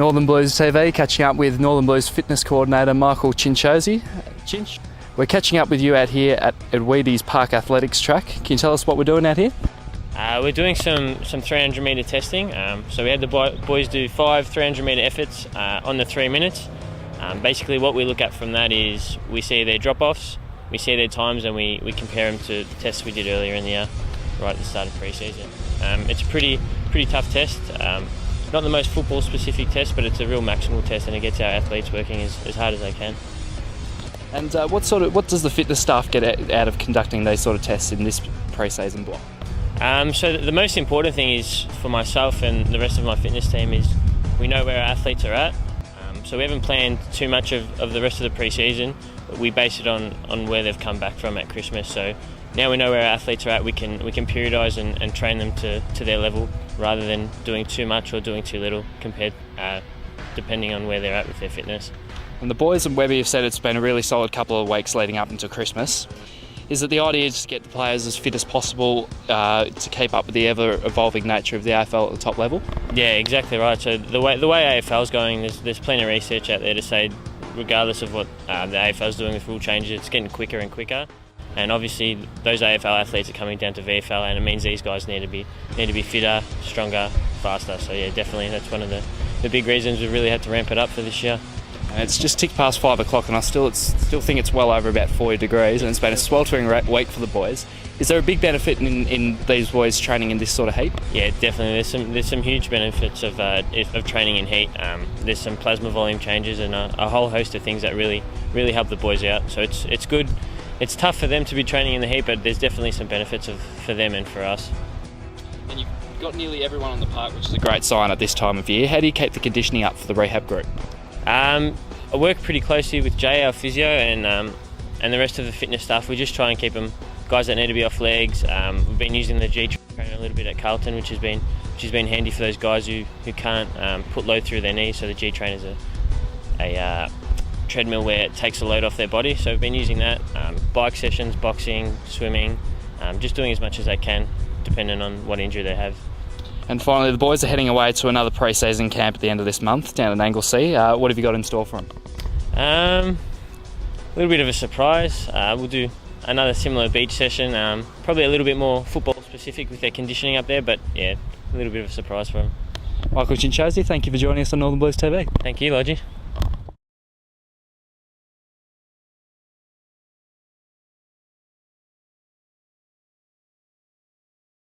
Northern Blues TV, catching up with Northern Blues fitness coordinator Michael Cianciosi. Chinch, we're catching up with you out here at Edwedes Park Athletics track. Can you tell us what we're doing out here? We're doing some 300 metre testing. So we had the boys do 5 300 metre efforts on the 3 minutes. Basically what we look at from that is we see their drop-offs, we see their times, and we compare them to the tests we did earlier in the year, right at the start of pre-season. It's a pretty tough test. Not the most football specific test, but it's a real maximal test, and it gets our athletes working as hard as they can. And what does the fitness staff get out of conducting these sort of tests in this pre-season block? So the most important thing is for myself and the rest of my fitness team is we know where our athletes are at. So we haven't planned too much of the rest of the pre-season, but we base it on where they've come back from at Christmas. So now we know where our athletes are at, we can periodise and train them to their level, rather than doing too much or doing too little, depending on where they're at with their fitness. And the boys and Webby have said it's been a really solid couple of weeks leading up into Christmas. Is it the idea just to get the players as fit as possible to keep up with the ever-evolving nature of the AFL at the top level? Yeah, exactly right. So the way AFL's going, there's plenty of research out there to say, regardless of what the AFL's doing with rule changes, it's getting quicker and quicker. And obviously those AFL athletes are coming down to VFL, and it means these guys need to be fitter, stronger, faster. So yeah, definitely that's one of the big reasons we really had to ramp it up for this year. And it's just ticked past 5 o'clock, and I still think it's well over about 40 degrees, and it's been a sweltering week for the boys. Is there a big benefit in these boys training in this sort of heat? Yeah, definitely. There's some huge benefits of training in heat. There's some plasma volume changes and a whole host of things that really help the boys out. So it's good. It's tough for them to be training in the heat, but there's definitely some benefits for them and for us. And you've got nearly everyone on the park, which is a great sign at this time of year. How do you keep the conditioning up for the rehab group? I work pretty closely with Jay, our physio, and the rest of the fitness staff. We just try and keep them guys that need to be off legs. We've been using the G trainer a little bit at Carlton, which has been handy for those guys who can't put load through their knees. So the G trainer's a treadmill where it takes a load off their body. So we've been using that. Bike sessions, boxing, swimming, just doing as much as they can, depending on what injury they have. And finally, the boys are heading away to another pre-season camp at the end of this month down at Anglesea. What have you got in store for them? A little bit of a surprise. We'll do another similar beach session, probably a little bit more football specific with their conditioning up there, but yeah, a little bit of a surprise for them. Michael Cianciosi, thank you for joining us on Northern Blues TV. Thank you, Lodgie.